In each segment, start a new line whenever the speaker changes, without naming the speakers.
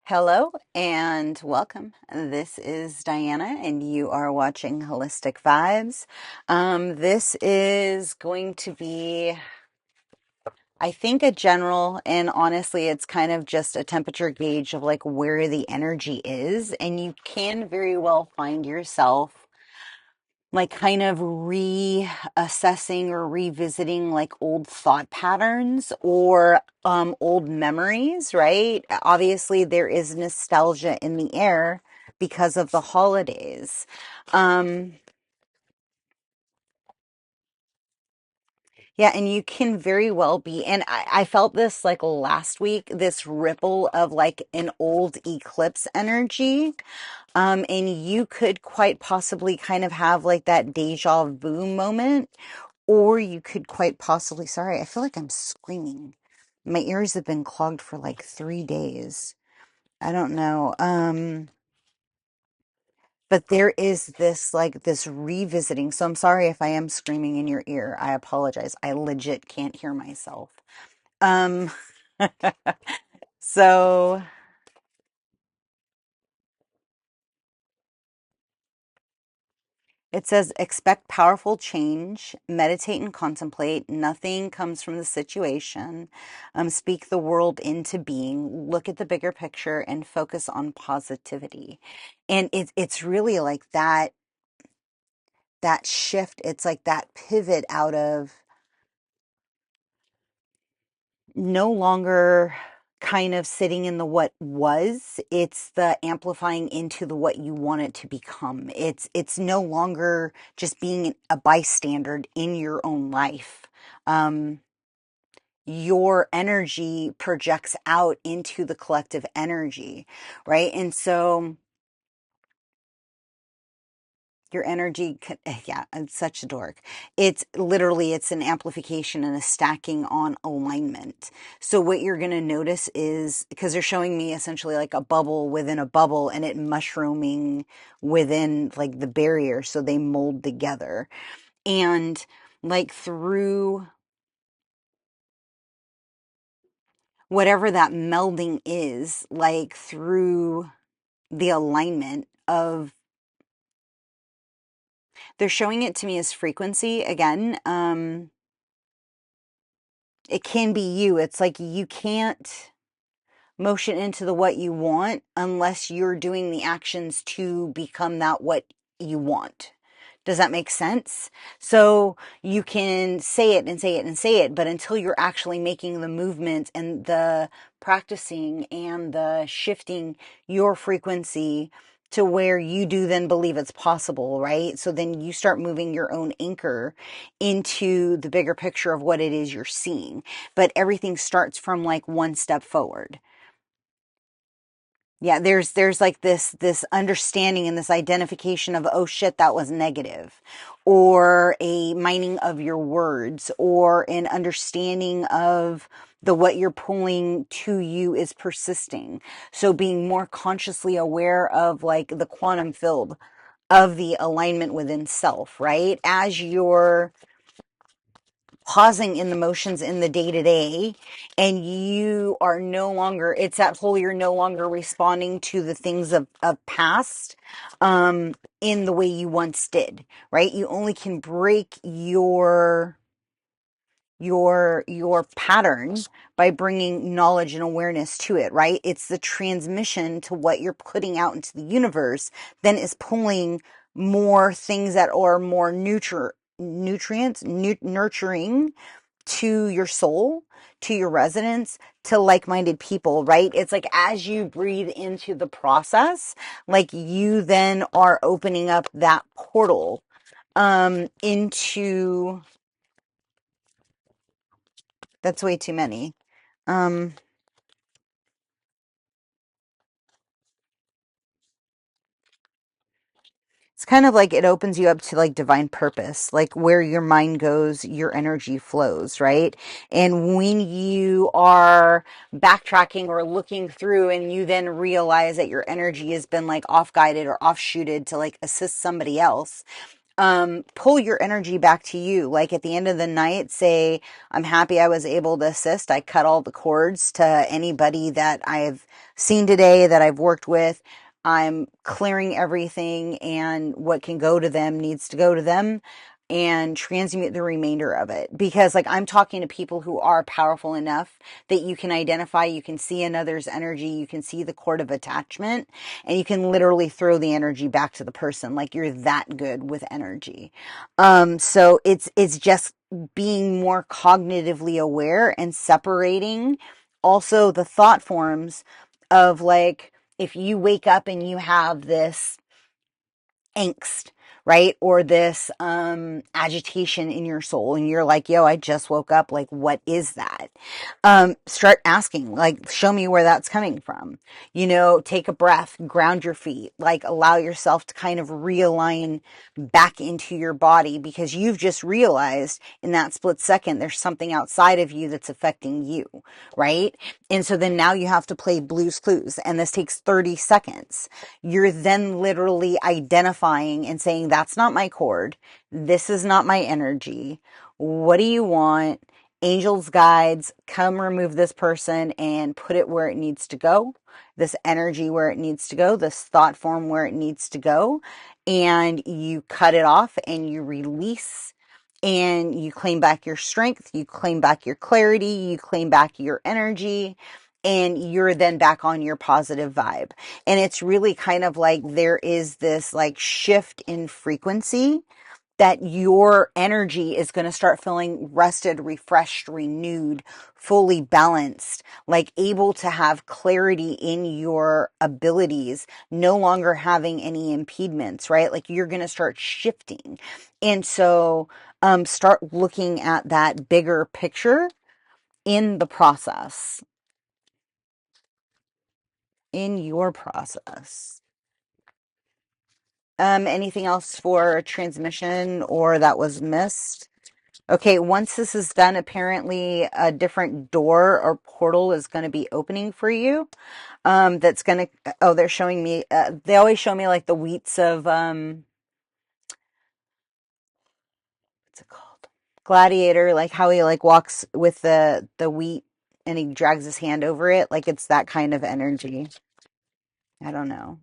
Hello and welcome. This is Diana, and you are watching Holistic Vibes. This is going to be, I think, a general, and honestly, it's kind of just a temperature gauge of like where the energy is, and you can very well find yourself like kind of reassessing or revisiting like old thought patterns or old memories, right? Obviously, there is nostalgia in the air because of the holidays. Um, yeah, and you can very well be, and I felt this like last week, this ripple of like an old eclipse energy. And you could quite possibly kind of have like that deja vu moment. Or you could quite possibly, sorry, I feel like I'm screaming. My ears have been clogged for like 3 days. I don't know. But there is this like this revisiting. So I'm sorry if I am screaming in your ear. I apologize. I legit can't hear myself. Um, so it says, expect powerful change, meditate and contemplate. Nothing comes from the situation. Speak the world into being. Look at the bigger picture and focus on positivity. And it's really like that shift. It's like that pivot out of no longer kind of sitting in the what was. It's the amplifying into the what you want it to become. It's no longer just being a bystander in your own life. Your energy projects out into the collective energy, right? And so your energy, yeah, it's such a dork. It's literally, it's an amplification and a stacking on alignment. So what you're going to notice is, because they're showing me essentially like a bubble within a bubble and it mushrooming within like the barrier. So they mold together. And like through whatever that melding is, like through the alignment of, they're showing it to me as frequency again. It can be you. It's like you can't motion into the what you want unless you're doing the actions to become that what you want. Does that make sense? So you can say it and say it and say it, but until you're actually making the movement and the practicing and the shifting your frequency to where you do then believe it's possible, right? So then you start moving your own anchor into the bigger picture of what it is you're seeing. But everything starts from like one step forward. Yeah, there's like this understanding and this identification of, oh shit, that was negative, or a mining of your words, or an understanding of the what you're pulling to you is persisting. So being more consciously aware of like the quantum field of the alignment within self, right? As you're pausing in the motions in the day to day, and you are no longer, it's that whole, you're no longer responding to the things of past in the way you once did, right? You only can break your pattern by bringing knowledge and awareness to it, right? It's the transmission to what you're putting out into the universe then is pulling more things that are more nurturing to your soul, to your resonance, to like-minded people, right? It's like as you breathe into the process, like you then are opening up that portal into, that's way too many. It's kind of like it opens you up to like divine purpose, like where your mind goes, your energy flows, right? And when you are backtracking or looking through and you then realize that your energy has been like off guided or off shooted to like assist somebody else, pull your energy back to you. Like at the end of the night, say, I'm happy I was able to assist. I cut all the cords to anybody that I've seen today, that I've worked with. I'm clearing everything, and what can go to them needs to go to them, and transmute the remainder of it. Because like I'm talking to people who are powerful enough that you can identify, you can see another's energy, you can see the cord of attachment, and you can literally throw the energy back to the person. Like you're that good with energy. So it's just being more cognitively aware and separating also the thought forms of, like, if you wake up and you have this angst, right? Or this agitation in your soul, and you're like, yo, I just woke up. Like, what is that? Start asking, like, show me where that's coming from. You know, take a breath, ground your feet, like allow yourself to kind of realign back into your body, because you've just realized in that split second there's something outside of you that's affecting you, right? And so then now you have to play Blue's Clues, and this takes 30 seconds. You're then literally identifying and saying, that's not my cord. This is not my energy. What do you want? Angels, guides, come remove this person and put it where it needs to go. This energy where it needs to go, this thought form where it needs to go. And you cut it off and you release, and you claim back your strength. You claim back your clarity. You claim back your energy, and you're then back on your positive vibe. And it's really kind of like there is this like shift in frequency, that your energy is going to start feeling rested, refreshed, renewed, fully balanced, like able to have clarity in your abilities, no longer having any impediments, right? Like you're going to start shifting. And so start looking at that bigger picture in the process, in your process. Anything else for transmission or that was missed? Okay, once this is done, apparently a different door or portal is going to be opening for you. That's going to, oh, they're showing me, they always show me like the wheats of, what's it called? Gladiator, like how he like walks with the wheat and he drags his hand over it. Like it's that kind of energy. I don't know.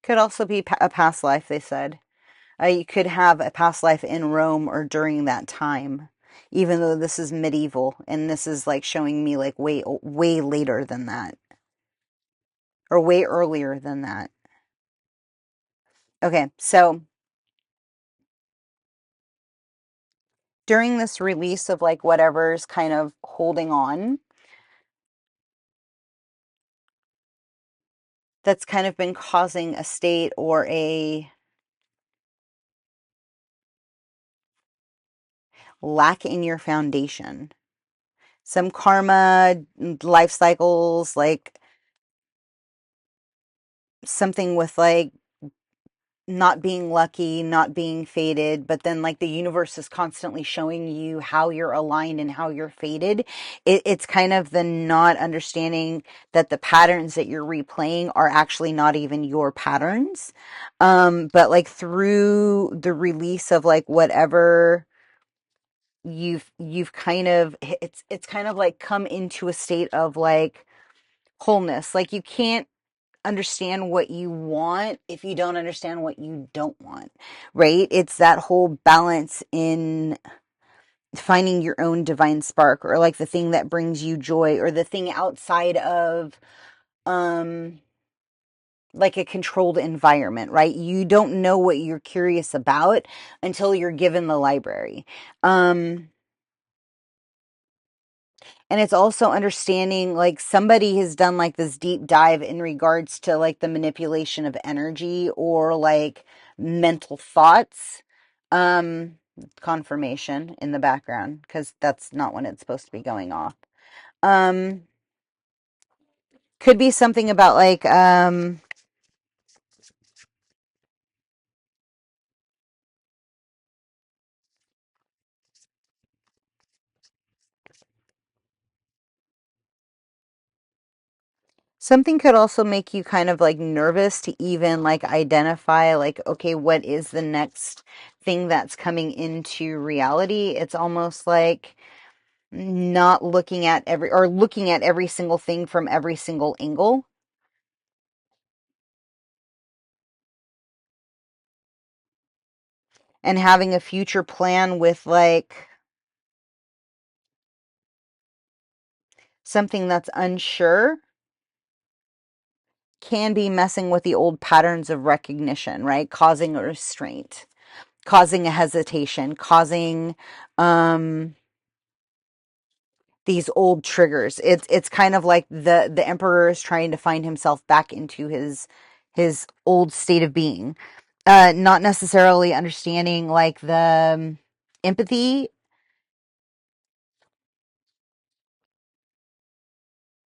Could also be a past life, they said. You could have a past life in Rome or during that time, even though this is medieval, and this is like showing me like way later than that, or way earlier than that. Okay, so during this release of like whatever's kind of holding on, that's kind of been causing a state or a lack in your foundation. Some karma, life cycles, like something with like not being lucky, not being fated, but then like the universe is constantly showing you how you're aligned and how you're fated. It's kind of the not understanding that the patterns that you're replaying are actually not even your patterns. But like through the release of like whatever you've kind of, it's kind of like come into a state of like wholeness. Like you can't understand what you want if you don't understand what you don't want, right? It's that whole balance in finding your own divine spark, or like the thing that brings you joy, or the thing outside of like a controlled environment, right? You don't know what you're curious about until you're given the library. And it's also understanding like somebody has done like this deep dive in regards to like the manipulation of energy or like mental thoughts. Confirmation in the background, because that's not when it's supposed to be going off. Um, could be something about like Something could also make you kind of like nervous to even like identify like, okay, what is the next thing that's coming into reality? It's almost like not looking at looking at every single thing from every single angle. And having a future plan with like something that's unsure can be messing with the old patterns of recognition, right? Causing a restraint, causing a hesitation, causing these old triggers. It's kind of like the emperor is trying to find himself back into his old state of being. Not necessarily understanding like the empathy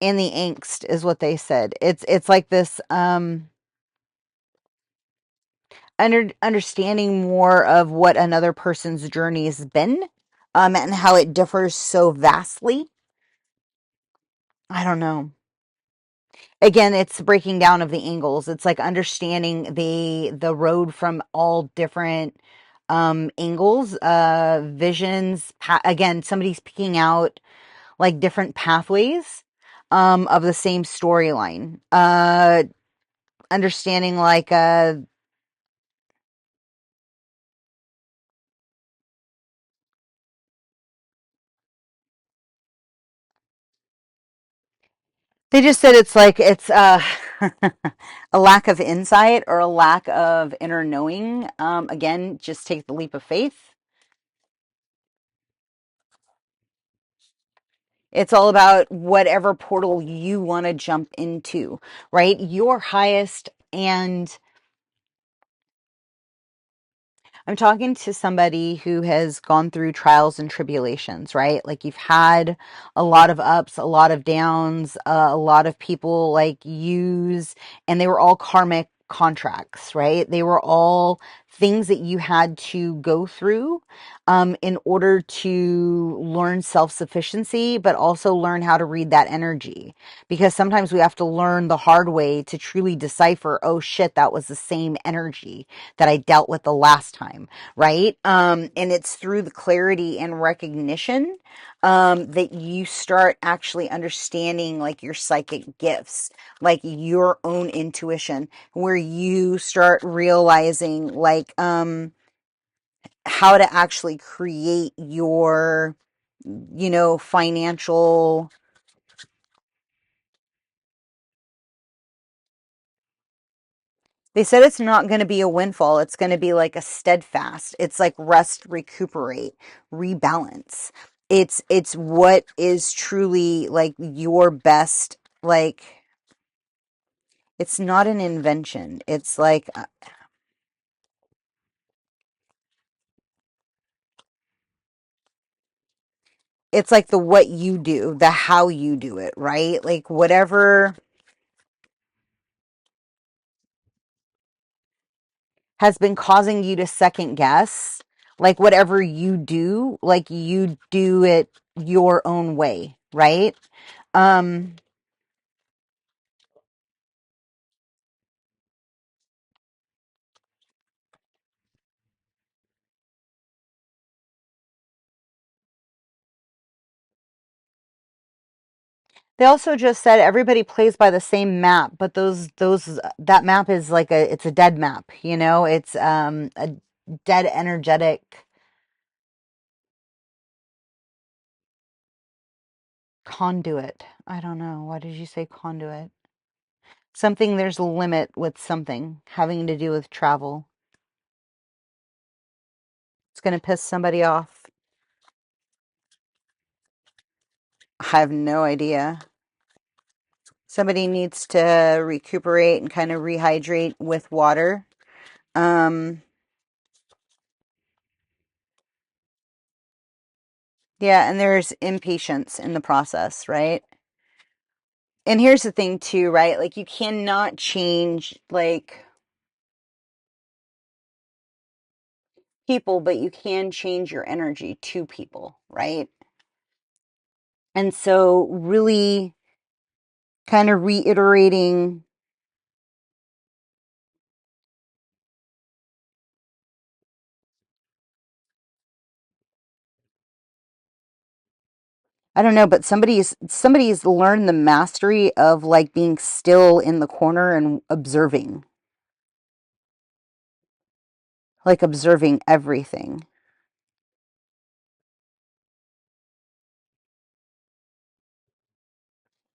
and the angst is what they said. It's like this understanding more of what another person's journey has been, and how it differs so vastly. I don't know. Again, it's breaking down of the angles. It's like understanding the road from all different angles, visions. Again, somebody's picking out like different pathways of the same storyline. Understanding like they just said it's like it's a lack of insight or a lack of inner knowing. Again, just take the leap of faith. It's all about whatever portal you want to jump into, right? Your highest and I'm talking to somebody who has gone through trials and tribulations, right? Like you've had a lot of ups, a lot of downs, a lot of people like use, and they were all karmic contracts, right? They were all things that you had to go through in order to learn self-sufficiency, but also learn how to read that energy. Because sometimes we have to learn the hard way to truly decipher, oh shit, that was the same energy that I dealt with the last time, right? And it's through the clarity and recognition that you start actually understanding like your psychic gifts, like your own intuition, where you start realizing like how to actually create your, financial. They said it's not going to be a windfall. It's going to be like a steadfast. It's like rest, recuperate, rebalance. It's what is truly like your best, like it's not an invention. It's like it's like the what you do, the how you do it, right? Like whatever has been causing you to second guess, like whatever you do, like you do it your own way, right? Um They also just said everybody plays by the same map, but those that map is like it's a dead map, you know? It's a dead energetic conduit. I don't know. Why did you say conduit? Something there's a limit with something having to do with travel. It's going to piss somebody off. I have no idea. Somebody needs to recuperate and kind of rehydrate with water. Um yeah, and there's impatience in the process, right? And here's the thing too, right? Like you cannot change like people, but you can change your energy to people, right? And so really kind of reiterating. I don't know, but somebody's learned the mastery of like being still in the corner and observing, like observing everything.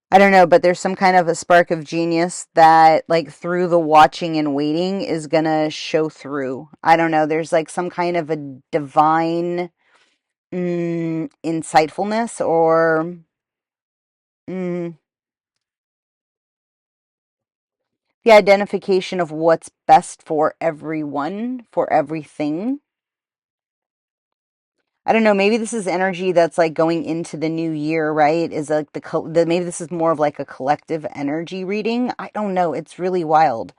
I don't know, but there's some kind of a spark of genius that, like, through the watching and waiting is gonna show through. I don't know. There's like some kind of a divine insightfulness or mm, the identification of what's best for everyone, for everything. I don't know. Maybe this is energy that's like going into the new year, right? Is like maybe this is more of like a collective energy reading. I don't know. It's really wild.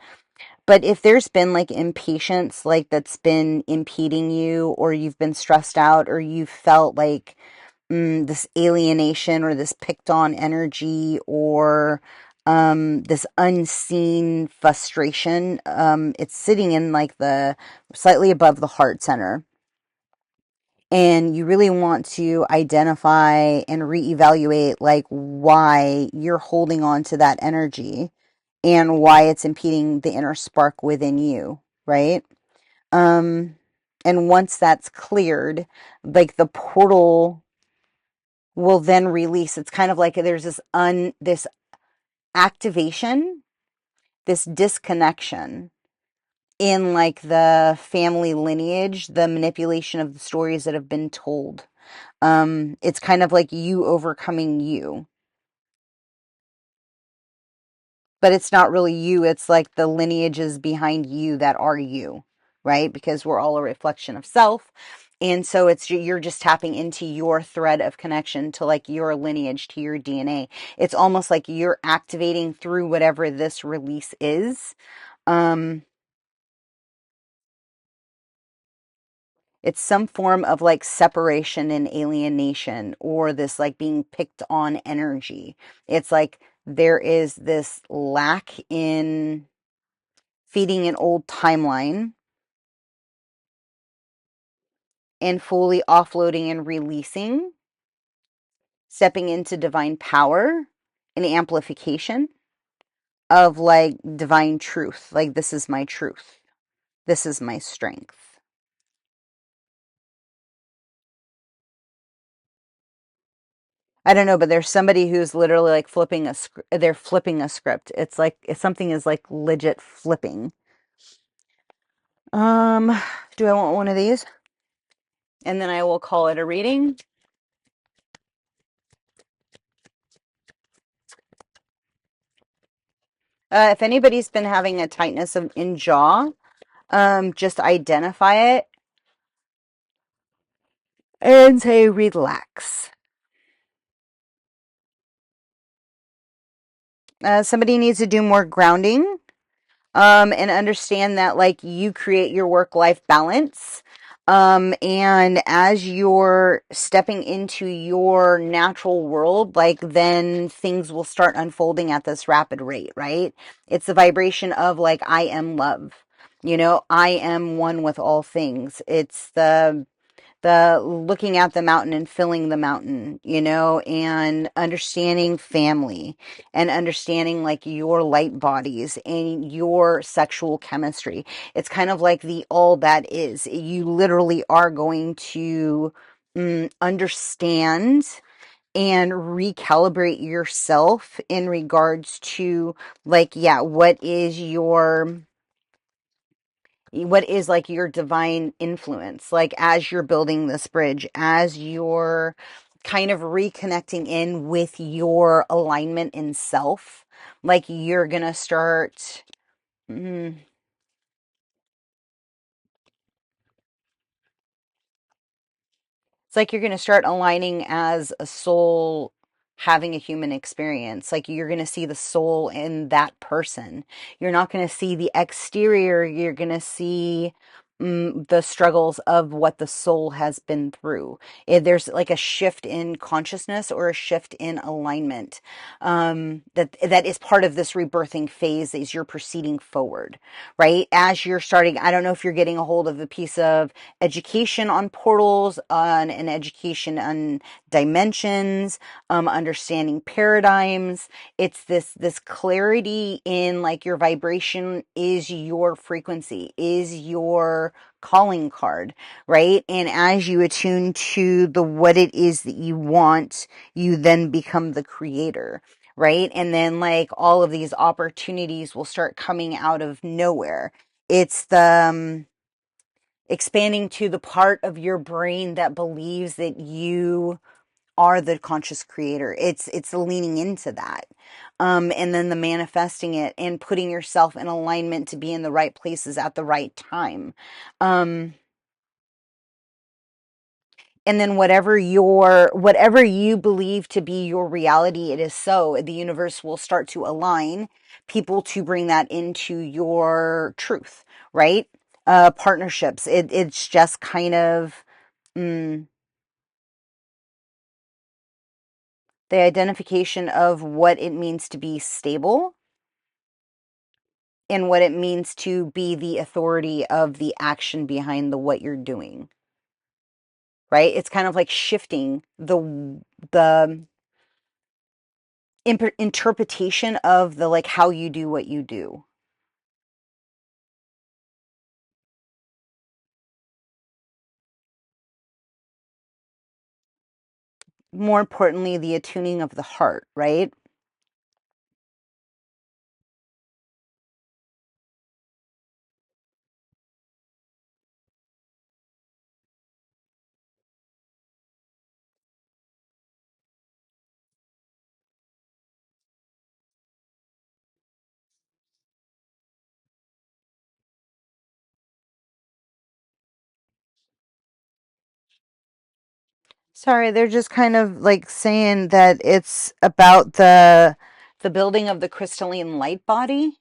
But if there's been like impatience, like that's been impeding you, or you've been stressed out, or you felt like this alienation or this picked on energy or this unseen frustration, it's sitting in like the slightly above the heart center. And you really want to identify and reevaluate like why you're holding on to that energy and why it's impeding the inner spark within you, right? Um, and once that's cleared, like the portal will then release. It's kind of like there's this activation, this disconnection in like the family lineage, the manipulation of the stories that have been told. It's kind of like you overcoming you. But it's not really you. It's like the lineages behind you that are you, right? Because we're all a reflection of self. And so you're just tapping into your thread of connection to like your lineage, to your DNA. It's almost like you're activating through whatever this release is. Um, it's some form of like separation and alienation or this like being picked on energy. It's like there is this lack in feeding an old timeline and fully offloading and releasing, stepping into divine power and amplification of like divine truth. Like, this is my truth. This is my strength. I don't know, but there's somebody who's literally like they're flipping a script. It's like if something is like legit flipping. Um, do I want one of these? And then I will call it a reading. If anybody's been having a tightness in jaw, just identify it and say relax. Somebody needs to do more grounding, and understand that like you create your work-life balance. And as you're stepping into your natural world, like then things will start unfolding at this rapid rate, right? It's the vibration of like, I am love. I am one with all things. It's the looking at the mountain and filling the mountain, and understanding family and understanding like your light bodies and your sexual chemistry. It's kind of like the all that is. You literally are going to understand and recalibrate yourself in regards to like, yeah, what is like your divine influence, like as you're building this bridge, as you're kind of reconnecting in with your alignment in self, like you're gonna start it's like you're gonna start aligning as a soul having a human experience. Like you're gonna see the soul in that person. You're not gonna see the exterior. You're gonna see the struggles of what the soul has been through. There's like a shift in consciousness or a shift in alignment, that is part of this rebirthing phase as you're proceeding forward, right? As you're starting, I don't know if you're getting a hold of a piece of education on portals, on an education on dimensions, understanding paradigms. It's this clarity in like your vibration is your frequency, is your calling card, right? And as you attune to the what it is that you want, you then become the creator, right? And then like all of these opportunities will start coming out of nowhere. It's the expanding to the part of your brain that believes that you are the conscious creator. It's leaning into that. And then the manifesting it and putting yourself in alignment to be in the right places at the right time. Um, and then whatever you believe to be your reality, it is so. The universe will start to align people to bring that into your truth, right? Partnerships. It's just kind of the identification of what it means to be stable and what it means to be the authority of the action behind the what you're doing, right? It's kind of like shifting the interpretation of the like how you do what you do. More importantly, the attuning of the heart, right? Sorry, they're just kind of like saying that it's about the building of the crystalline light body.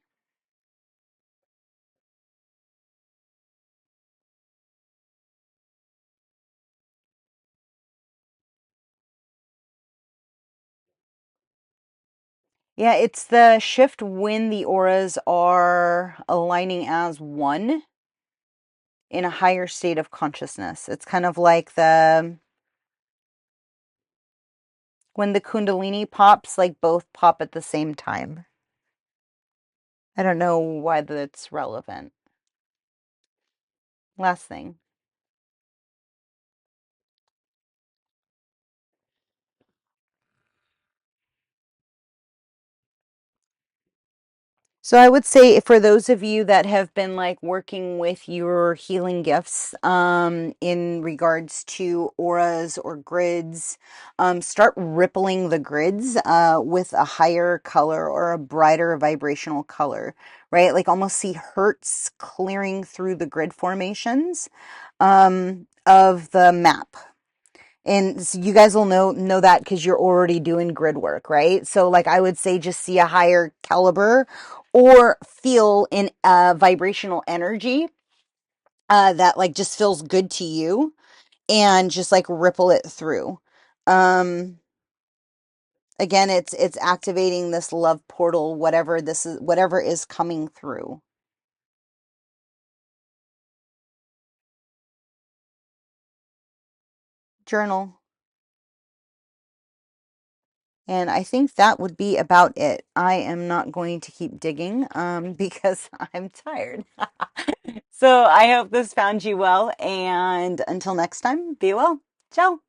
Yeah, it's the shift when the auras are aligning as one in a higher state of consciousness. It's kind of like the when the kundalini pops, like both pop at the same time. I don't know why that's relevant. Last thing. So I would say for those of you that have been like working with your healing gifts in regards to auras or grids, start rippling the grids with a higher color or a brighter vibrational color, right? Like almost see hertz clearing through the grid formations of the map. And so you guys will know that because you're already doing grid work, right? So like I would say just see a higher caliber or feel in vibrational energy that like just feels good to you and just like ripple it through. Um Again, it's activating this love portal, whatever is coming through. Journal. And I think that would be about it. I am not going to keep digging because I'm tired. So I hope this found you well. And until next time, be well. Ciao.